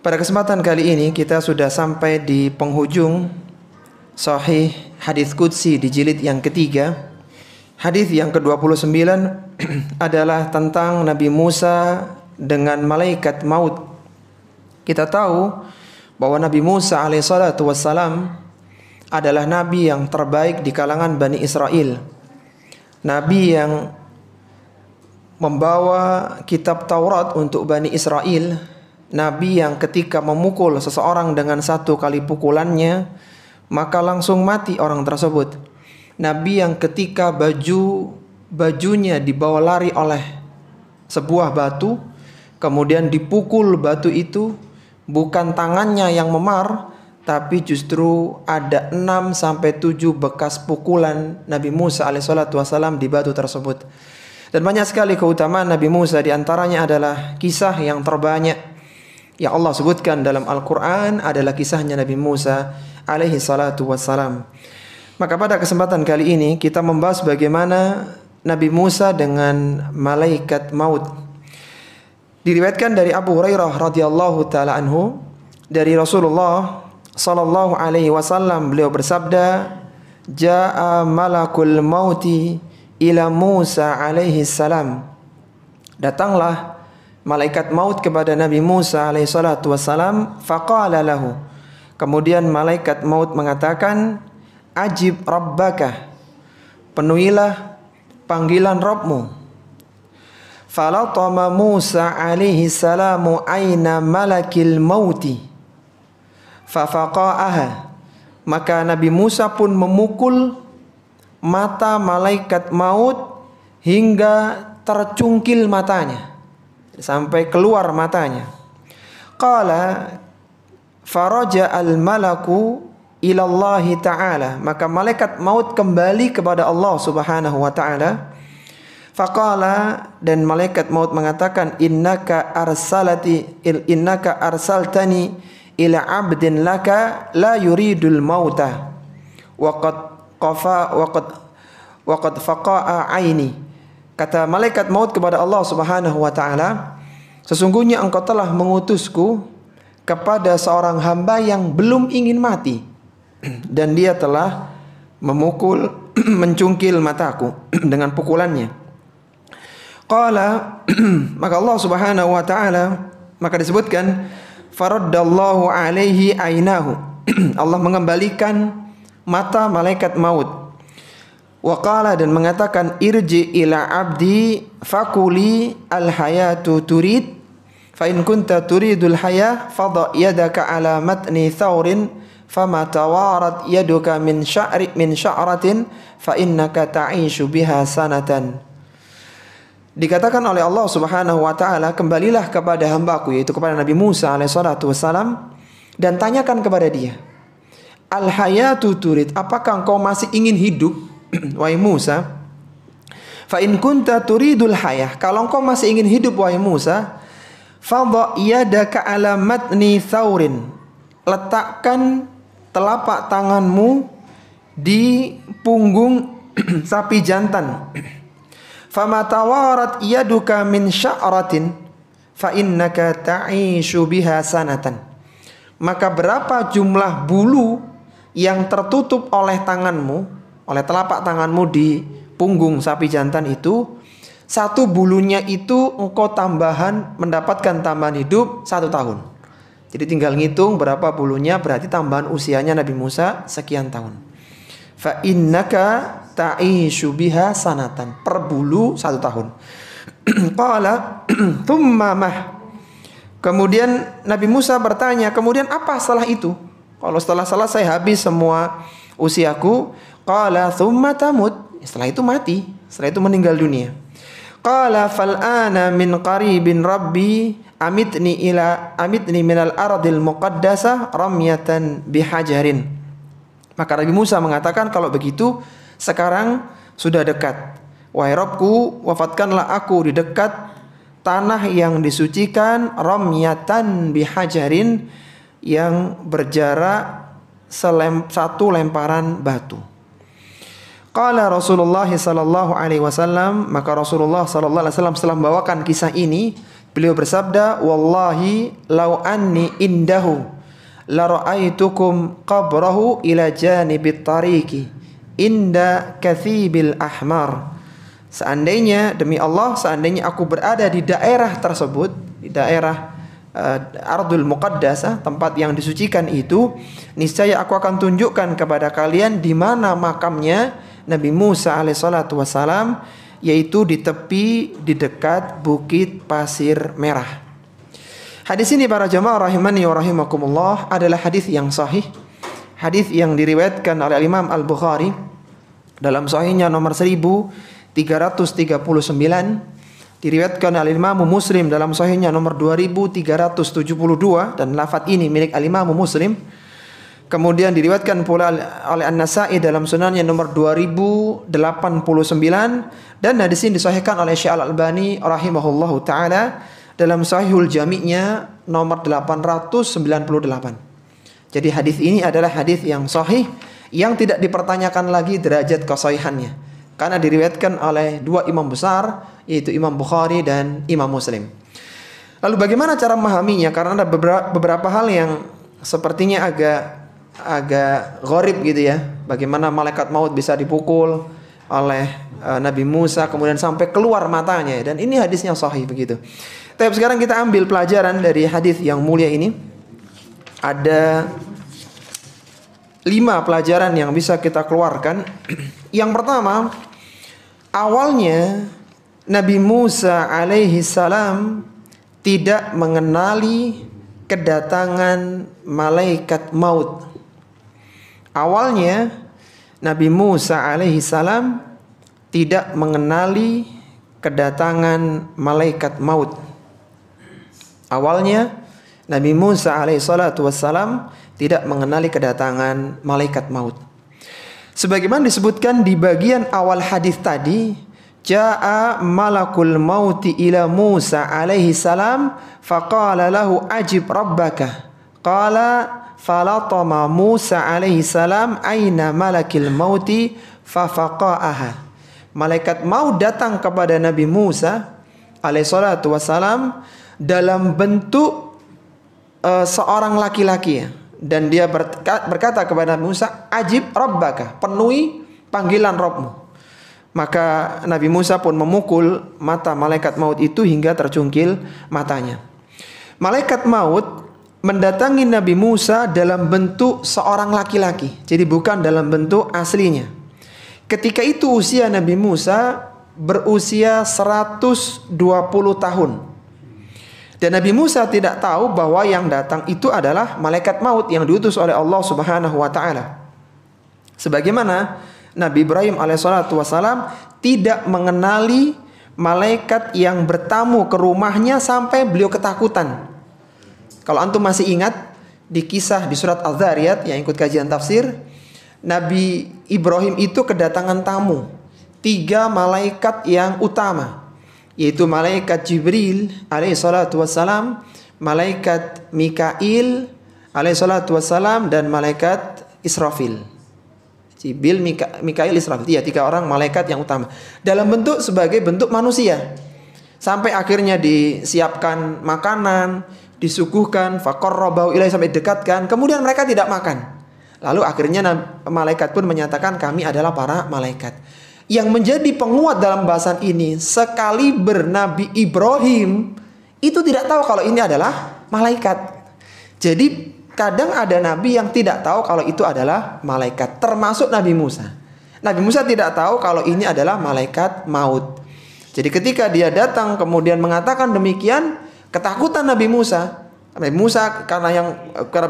Pada kesempatan kali ini kita sudah sampai di penghujung Sahih Hadits Qudsi di jilid yang ketiga. Hadis yang ke-29 adalah tentang Nabi Musa dengan malaikat maut. Kita tahu bahwa Nabi Musa alaihissalatu wassalam adalah nabi yang terbaik di kalangan Bani Israel. Nabi yang membawa kitab Taurat untuk Bani Israel. Nabi yang ketika memukul seseorang dengan satu kali pukulannya, maka langsung mati orang tersebut. Nabi yang ketika bajunya dibawa lari oleh sebuah batu, kemudian dipukul batu itu, bukan tangannya yang memar, tapi justru ada 6-7 bekas pukulan Nabi Musa alaihissalatu wassalam di batu tersebut. Dan banyak sekali keutamaan Nabi Musa, diantaranya adalah kisah yang terbanyak yang Allah sebutkan dalam Al-Quran adalah kisahnya Nabi Musa alaihi salatu wassalam. Maka pada kesempatan kali ini kita membahas bagaimana Nabi Musa dengan malaikat maut. Diriwayatkan dari Abu Hurairah radhiyallahu taala anhu dari Rasulullah sallallahu alaihi wasallam, beliau bersabda, "Jaa malakul mauti ila Musa alaihi salam." Datanglah malaikat maut kepada Nabi Musa alaihi salatu wassalam, faqala lahu. Kemudian malaikat maut mengatakan, "Ajib rabbaka." Penuhilah panggilan Rabbmu. Falatama Musa alaihi salamu aina malakil mauti fafaqa'aha. Maka Nabi Musa pun memukul mata malaikat maut hingga tercungkil matanya, sampai keluar matanya. Qala faraja al-malaku ila Allah ta'ala. Maka malaikat maut kembali kepada Allah subhanahu wa ta'ala. Faqala, dan malaikat maut mengatakan, innaka arsaltani ila abdin laka la yuridul mauta wa qad faqa'a aini. Kata malaikat maut kepada Allah subhanahu wa ta'ala, sesungguhnya engkau telah mengutusku kepada seorang hamba yang belum ingin mati, dan dia telah memukul, mencungkil mataku dengan pukulannya. Qala, maka Allah subhanahu wa ta'ala, maka disebutkan, faraddallahu alaihi ainahu. Allah mengembalikan mata malaikat maut. Waqala, dan mengatakan, irji ila abdi fakuli al-hayatu turid fa in kunta turidul haya fadha yadaka ala matni thawrin fama tawarat yaduka min sya'ratin fa innaka ta'ishu biha sanatan. Dikatakan oleh Allah subhanahu wa ta'ala, kembalilah kepada hambaku, yaitu kepada Nabi Musa alaihissalatu wassalam, dan tanyakan kepada dia, al-hayatu turid, apakah engkau masih ingin hidup wahai Musa? Fa in kunta turidul hayah, kalau engkau masih ingin hidup wahai Musa, fadha yadaka ala matni thawrin, letakkan telapak tanganmu di punggung sapi jantan. Fama tawarat yaduka min sya'ratin fa innaka ta'ishu biha sanatan. Maka berapa jumlah bulu yang tertutup oleh tanganmu, oleh telapak tanganmu di punggung sapi jantan itu, satu bulunya itu engkau mendapatkan tambahan hidup 1 tahun. Jadi tinggal ngitung berapa bulunya, berarti tambahan usianya Nabi Musa sekian tahun. Fa innaka ta'ishu biha sanatan, per bulu 1 tahun. Qala thumma mah. Kemudian Nabi Musa bertanya, kemudian apa setelah itu? Kalau setelah selesai habis semua usiaku, qala thumma tamut, setelah itu mati, setelah itu meninggal dunia. Qala fal ana min qaribin rabbi amitni minal ardil muqaddasah ramyatan bihajarin. Maka Nabi Musa mengatakan, kalau begitu sekarang sudah dekat, wahai Rabbku, wafatkanlah aku di dekat tanah yang disucikan, ramyatan bihajarin, yang berjarak satu lemparan batu. Qala Rasulullah sallallahu alaihi wasallam, maka Rasulullah sallallahu alaihi wasallam setelah membawakan kisah ini, Beliau bersabda, "Wallahi law anni indahu la ra'aitukum qabrahu ila janibit tariqi inda kathibil ahmar." Seandainya, demi Allah, seandainya aku berada di daerah tersebut, di daerah Ardul Muqaddasah, tempat yang disucikan itu, niscaya aku akan tunjukkan kepada kalian di mana makamnya Nabi Musa alaihissalatu wassalam, yaitu di tepi, di dekat Bukit Pasir Merah. Hadis ini para jamaah rahimani wa rahimakumullah adalah hadis yang sahih, hadis yang diriwayatkan oleh Imam Al-Bukhari dalam sahihnya nomor 1339, diriwayatkan oleh Imam Muslim dalam sahihnya nomor 2372, dan lafaz ini milik Imam Muslim. Kemudian diriwayatkan pula oleh An-Nasa'i dalam sunannya nomor 2089, dan hadis ini disahihkan oleh Syekh Al-Albani rahimahullahu taala dalam Sahihul Jami'-nya nomor 898. Jadi hadis ini adalah hadis yang sahih yang tidak dipertanyakan lagi derajat kesahihannya, karena diriwayatkan oleh dua imam besar, yaitu Imam Bukhari dan Imam Muslim. Lalu bagaimana cara memahaminya? Karena ada beberapa hal yang sepertinya agak gharib gitu ya. Bagaimana malaikat maut bisa dipukul oleh Nabi Musa kemudian sampai keluar matanya, dan ini hadisnya sahih begitu. Tapi sekarang kita ambil pelajaran dari hadis yang mulia ini. Ada 5 pelajaran yang bisa kita keluarkan. Yang pertama, awalnya Nabi Musa alaihi salam tidak mengenali kedatangan malaikat maut. Awalnya Nabi Musa alaihi salam tidak mengenali kedatangan malaikat maut. Awalnya Nabi Musa alaihi salatu wassalam tidak mengenali kedatangan malaikat maut. Sebagaimana disebutkan di bagian awal hadis tadi, Ja'a malakul mauti ila Musa alaihi salam faqala lahu ajib rabbaka. Qala falatama Musa alaihi salam aina malakil mauti fafaqa'aha. Malaikat maut datang kepada Nabi Musa alaihi salatu wassalam dalam bentuk seorang laki-laki, dan dia berkata kepada Nabi Musa, ajib rabbaka, penuhi panggilan Rabbmu. Maka Nabi Musa pun memukul mata malaikat maut itu hingga tercungkil matanya. Malaikat maut mendatangi Nabi Musa dalam bentuk seorang laki-laki, jadi bukan dalam bentuk aslinya. Ketika itu usia Nabi Musa berusia 120 tahun. Dan Nabi Musa tidak tahu bahwa yang datang itu adalah malaikat maut yang diutus oleh Allah Subhanahu wa taala. Sebagaimana Nabi Ibrahim alaihissalatu wassalam tidak mengenali malaikat yang bertamu ke rumahnya sampai beliau ketakutan. Kalau antum masih ingat di kisah di surat Al-Dzariyat yang ikut kajian tafsir, Nabi Ibrahim itu kedatangan tamu, 3 malaikat yang utama, yaitu malaikat Jibril alaihissalatu wassalam, malaikat Mikail alaihissalatu wassalam, dan malaikat Israfil. Jibril, Mikail, Israfil, 3 orang malaikat yang utama dalam bentuk sebagai bentuk manusia. Sampai akhirnya disiapkan makanan, disuguhkan, faqarrabahu ilaihi, sampai dekatkan, kemudian mereka tidak makan. Lalu akhirnya malaikat pun menyatakan kami adalah para malaikat. Yang menjadi penguat dalam bahasan ini, sekaliber Nabi Ibrahim itu tidak tahu kalau ini adalah malaikat. Jadi kadang ada nabi yang tidak tahu kalau itu adalah malaikat, termasuk Nabi Musa. Nabi Musa tidak tahu kalau ini adalah malaikat maut. Jadi ketika dia datang kemudian mengatakan demikian, ketakutan Nabi Musa. Nabi Musa karena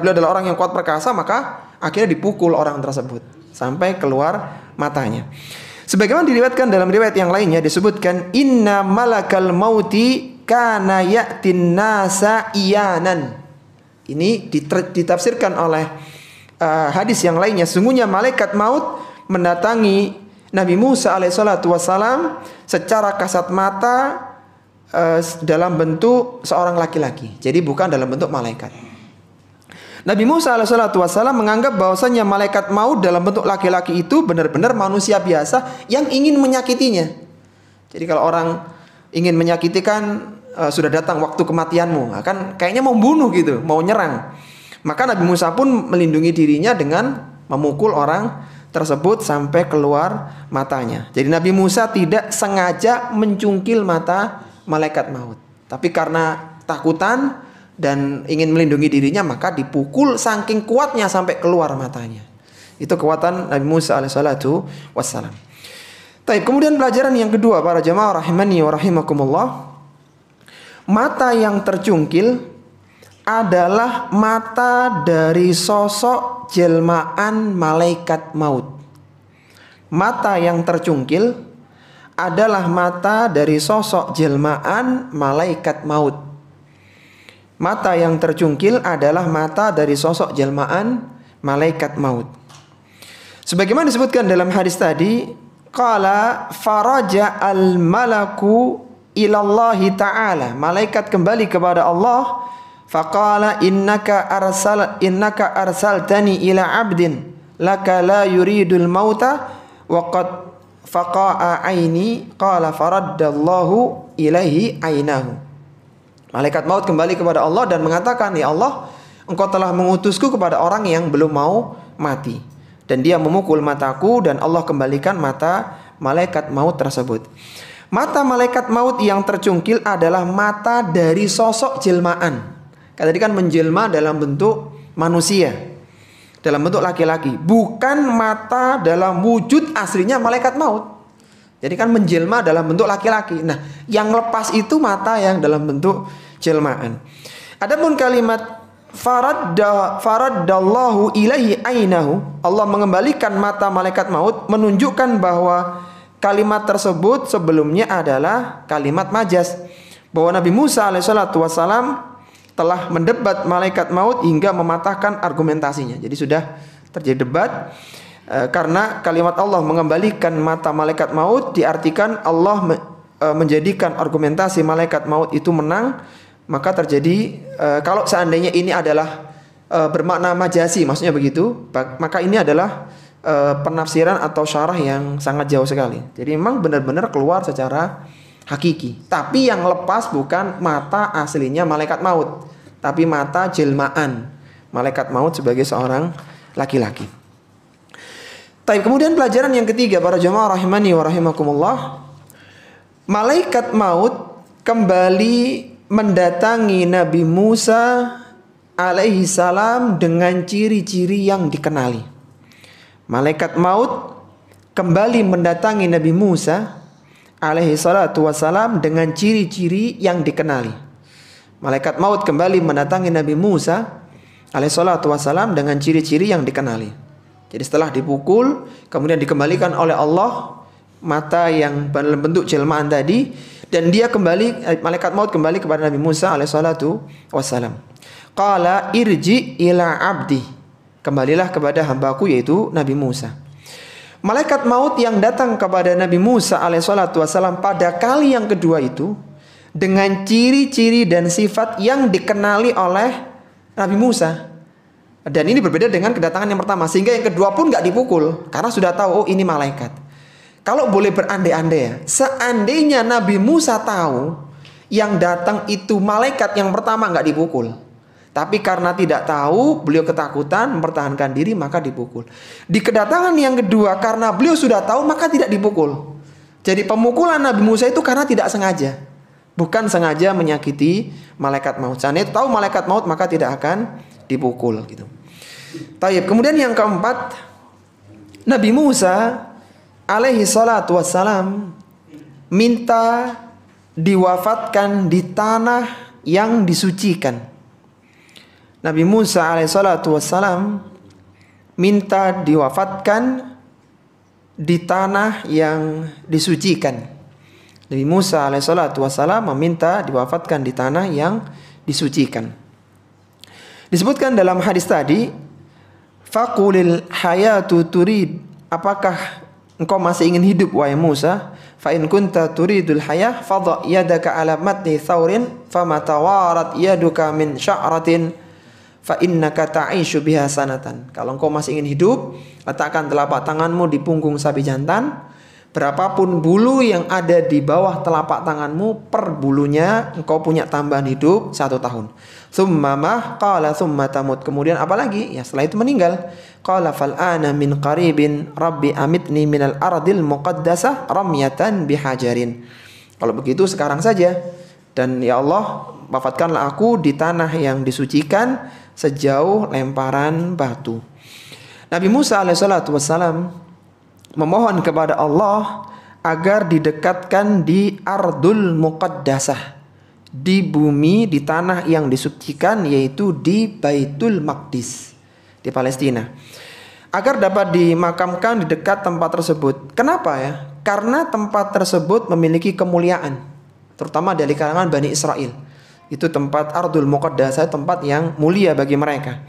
beliau adalah orang yang kuat perkasa, maka akhirnya dipukul orang tersebut sampai keluar matanya. Sebagaimana diriwayatkan dalam riwayat yang lainnya disebutkan, inna malakal mauti kana ya'tin nasa iyanan. Ini ditafsirkan oleh hadis yang lainnya, sungguhnya malaikat maut mendatangi Nabi Musa alaihissalatu wassalam secara kasat mata dalam bentuk seorang laki-laki, jadi bukan dalam bentuk malaikat. Nabi Musa alaihissalatu wassalam menganggap bahwasanya malaikat maut dalam bentuk laki-laki itu benar-benar manusia biasa yang ingin menyakitinya. Jadi kalau orang ingin menyakitikan sudah datang waktu kematianmu. Nah, kan kayaknya mau bunuh gitu, mau nyerang. Maka Nabi Musa pun melindungi dirinya dengan memukul orang tersebut sampai keluar matanya. Jadi Nabi Musa tidak sengaja mencungkil mata malaikat maut, tapi karena takutan dan ingin melindungi dirinya maka dipukul saking kuatnya sampai keluar matanya. Itu kekuatan Nabi Musa alaihissalatu wassalam. Baik, kemudian pelajaran yang kedua para jamaah rahimani wa rahimakumullah. Mata yang tercungkil adalah mata dari sosok jelmaan malaikat maut. Mata yang tercungkil adalah mata dari sosok jelmaan malaikat maut. Mata yang tercungkil adalah mata dari sosok jelmaan malaikat maut. Sebagaimana disebutkan dalam hadis tadi, qala faraja al malaku ilallahi ta'ala. Malaikat kembali kepada Allah. Faqala innaka arsaltani ila abdin laka la yuridul mauta wa qad faqa'a aini qala faraddallahu ilaihi ainahu. Malaikat maut kembali kepada Allah dan mengatakan, ya Allah, engkau telah mengutusku kepada orang yang belum mau mati, dan dia memukul mataku dan Allah kembalikan mata malaikat maut tersebut. Mata malaikat maut yang tercungkil adalah mata dari sosok jelmaan. Tadi kan menjelma dalam bentuk manusia, dalam bentuk laki-laki, bukan mata dalam wujud aslinya malaikat maut. Jadi kan menjelma dalam bentuk laki-laki. Nah, yang lepas itu mata yang dalam bentuk jelmaan. Adapun kalimat faraddallahu ilaihi ainahu, Allah mengembalikan mata malaikat maut, menunjukkan bahwa kalimat tersebut sebelumnya adalah kalimat majas, bahwa Nabi Musa alaihissalatu wassalam telah mendebat malaikat maut hingga mematahkan argumentasinya. Jadi sudah terjadi debat karena kalimat Allah mengembalikan mata malaikat maut diartikan Allah menjadikan argumentasi malaikat maut itu menang. Maka terjadi kalau seandainya ini adalah bermakna majasi, maksudnya begitu, maka ini adalah penafsiran atau syarah yang sangat jauh sekali. Jadi memang benar-benar keluar secara hakiki. Tapi yang lepas bukan mata aslinya malaikat maut, tapi mata jelmaan malaikat maut sebagai seorang laki-laki. Baik, kemudian pelajaran yang ketiga para jemaah rahimani wa rahimakumullah. Malaikat maut kembali mendatangi Nabi Musa alaihi salam dengan ciri-ciri yang dikenali. Malaikat maut kembali mendatangi Nabi Musa alaihi salatu wassalam dengan ciri-ciri yang dikenali. Malaikat maut kembali mendatangi Nabi Musa alaihi salatu wassalam dengan ciri-ciri yang dikenali. Jadi setelah dipukul, kemudian dikembalikan oleh Allah mata yang dalam bentuk jelmaan tadi, dan dia kembali, malaikat maut kembali kepada Nabi Musa alaihi salatu wassalam. Qala irji ila abdi, kembalilah kepada hambaku yaitu Nabi Musa. Malaikat maut yang datang kepada Nabi Musa alaihissalatu wassalam pada kali yang kedua itu dengan ciri-ciri dan sifat yang dikenali oleh Nabi Musa. Dan ini berbeda dengan kedatangan yang pertama, sehingga yang kedua pun gak dipukul karena sudah tahu, oh ini malaikat. Kalau boleh berandai-andai ya, seandainya Nabi Musa tahu yang datang itu malaikat yang pertama gak dipukul, tapi karena tidak tahu, beliau ketakutan, mempertahankan diri, maka dipukul. Di kedatangan yang kedua, karena beliau sudah tahu, maka tidak dipukul. Jadi pemukulan Nabi Musa itu karena tidak sengaja, bukan sengaja menyakiti malaikat maut. Seandainya tahu malaikat maut, maka tidak akan dipukul. Gitu. Taib. Kemudian yang keempat, Nabi Musa alaihi salatu wassalam minta diwafatkan di tanah yang disucikan. Nabi Musa alaihissalatu wassalam minta diwafatkan di tanah yang disucikan. Nabi Musa alaihissalatu wassalam meminta diwafatkan di tanah yang disucikan. Disebutkan dalam hadis tadi, faqulil hayatu turid, apakah engkau masih ingin hidup wahai Musa? Fa in kunta turidul hayah fadha yadaka ala matni thawrin famatawarat yaduka min sya'ratin fa innaka ta'ishu biha sanatan. Kalau engkau masih ingin hidup, letakkan telapak tanganmu di punggung sapi jantan. berapapun bulu yang ada di bawah telapak tanganmu, per bulunya engkau punya tambahan hidup 1 tahun. Summamah qala summa tamut. Kemudian apalagi? Ya setelah itu meninggal. Qala fal ana min qaribin rabbi amitni minal ardil muqaddasah ramyatan bihajarin. Kalau begitu sekarang saja, dan ya Allah, wafatkanlah aku di tanah yang disucikan sejauh lemparan batu. Nabi Musa alaihissalatu wassalam memohon kepada Allah agar didekatkan di ardul muqaddasah, di bumi, di tanah yang disucikan, yaitu di Baitul Maqdis di Palestina, agar dapat dimakamkan di dekat tempat tersebut. Kenapa ya? Karena tempat tersebut memiliki kemuliaan, terutama dari kalangan Bani Israel. Itu tempat ardul muqaddasah, tempat yang mulia bagi mereka.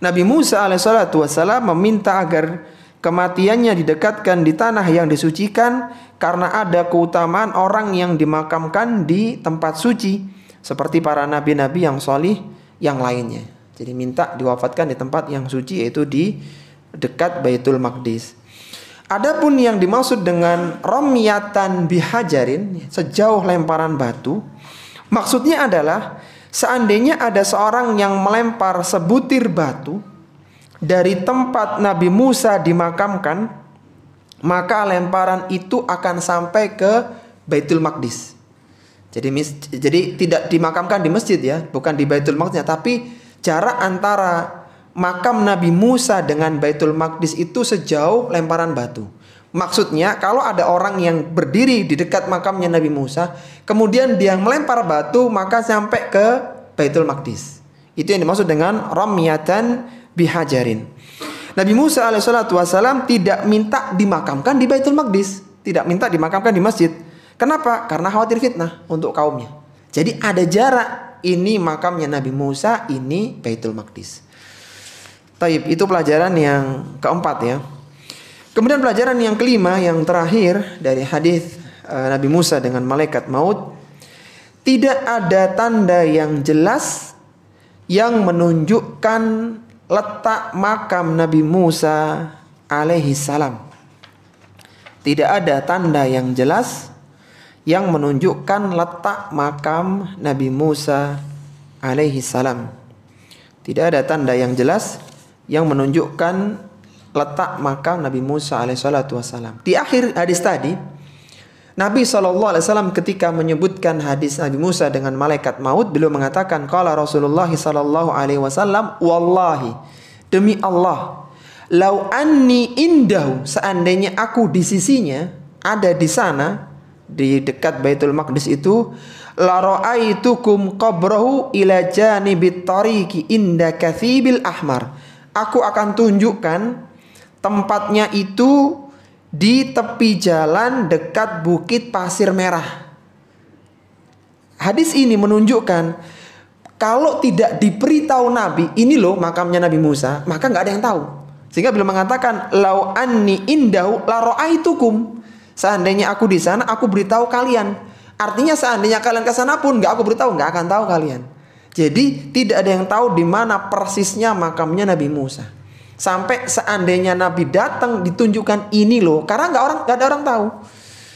Nabi Musa alaihissalatu wassalam meminta agar kematiannya didekatkan di tanah yang disucikan, karena ada keutamaan orang yang dimakamkan di tempat suci seperti para nabi-nabi yang solih yang lainnya. Jadi minta diwafatkan di tempat yang suci, yaitu di dekat Baitul Maqdis. Adapun yang dimaksud dengan romyatan bihajarin, sejauh lemparan batu, maksudnya adalah seandainya ada seorang yang melempar sebutir batu dari tempat Nabi Musa dimakamkan, maka lemparan itu akan sampai ke Baitul Maqdis. Jadi tidak dimakamkan di masjid ya, bukan di Baitul Maqdis, tapi jarak antara makam Nabi Musa dengan Baitul Maqdis itu sejauh lemparan batu. Maksudnya kalau ada orang yang berdiri di dekat makamnya Nabi Musa, kemudian dia melempar batu, maka sampai ke Baitul Maqdis. Itu yang dimaksud dengan ramyatan bihajarin. Nabi Musa alaihissalatu wassalam tidak minta dimakamkan di Baitul Maqdis, tidak minta dimakamkan di masjid. Kenapa? Karena khawatir fitnah untuk kaumnya. Jadi ada jarak, ini makamnya Nabi Musa, ini Baitul Maqdis. Taib, itu pelajaran yang keempat ya. Kemudian pelajaran yang kelima, yang terakhir dari hadis Nabi Musa dengan malaikat maut, tidak ada tanda yang jelas yang menunjukkan letak makam Nabi Musa alaihi salam. Tidak ada tanda yang jelas yang menunjukkan letak makam Nabi Musa alaihi salam. Tidak ada tanda yang jelas yang menunjukkan letak makam Nabi Musa alaihissalatu wassalam. Di akhir hadis tadi, Nabi SAW ketika menyebutkan hadis Nabi Musa dengan malaikat maut, beliau mengatakan, qala Rasulullah SAW, wallahi, demi Allah, lau anni indahu, seandainya aku di sisinya, ada di sana, di dekat Baitul Maqdis itu, la ra'aitukum qabrahu ila janibit tariqi inda kathibil ahmar. Aku akan tunjukkan tempatnya itu di tepi jalan dekat bukit pasir merah. Hadis ini menunjukkan kalau tidak diberitahu Nabi, ini loh makamnya Nabi Musa, maka nggak ada yang tahu. Sehingga beliau mengatakan, lau anni indahu la ra'aitukum. Seandainya aku di sana, aku beritahu kalian. Artinya seandainya kalian ke sana pun nggak aku beritahu, nggak akan tahu kalian. Jadi tidak ada yang tahu di mana persisnya makamnya Nabi Musa. Sampai seandainya Nabi datang ditunjukkan ini loh, karena nggak ada orang tahu.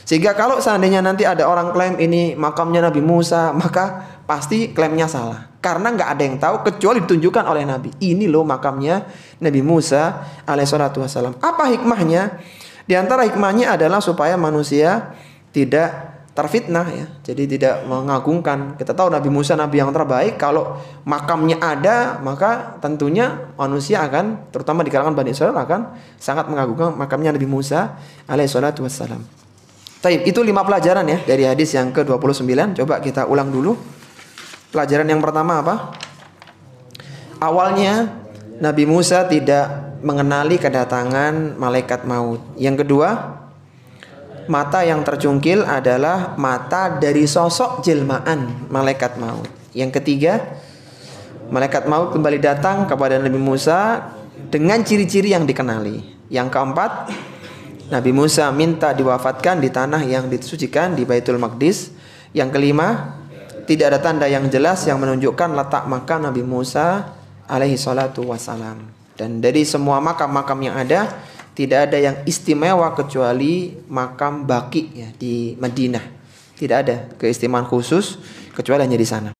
Sehingga kalau seandainya nanti ada orang klaim ini makamnya Nabi Musa, maka pasti klaimnya salah. Karena nggak ada yang tahu kecuali ditunjukkan oleh Nabi. Ini loh makamnya Nabi Musa alaihissalatu wassalam. Apa hikmahnya? Di antara hikmahnya adalah supaya manusia tidak terfitnah ya. Jadi tidak mengagungkan. Kita tahu Nabi Musa nabi yang terbaik. Kalau makamnya ada, maka tentunya manusia akan, terutama di kalangan Bani Israil, akan sangat mengagungkan makamnya Nabi Musa alaihissalatu wassalam. Taib, itu 5 pelajaran ya dari hadis yang ke-29. Coba kita ulang dulu. Pelajaran yang pertama apa? Awalnya Nabi Musa tidak mengenali kedatangan malaikat maut. Yang kedua, mata yang tercungkil adalah mata dari sosok jelmaan malaikat maut. Yang ketiga, malaikat maut kembali datang kepada Nabi Musa dengan ciri-ciri yang dikenali. Yang keempat, Nabi Musa minta diwafatkan di tanah yang disucikan di Baitul Maqdis. Yang kelima, tidak ada tanda yang jelas yang menunjukkan letak makam Nabi Musa alaihi salatu wassalam. Dan dari semua makam-makam yang ada, Tidak ada yang istimewa kecuali makam Baqi ya di Madinah. Tidak ada keistimewaan khusus kecuali hanya di sana.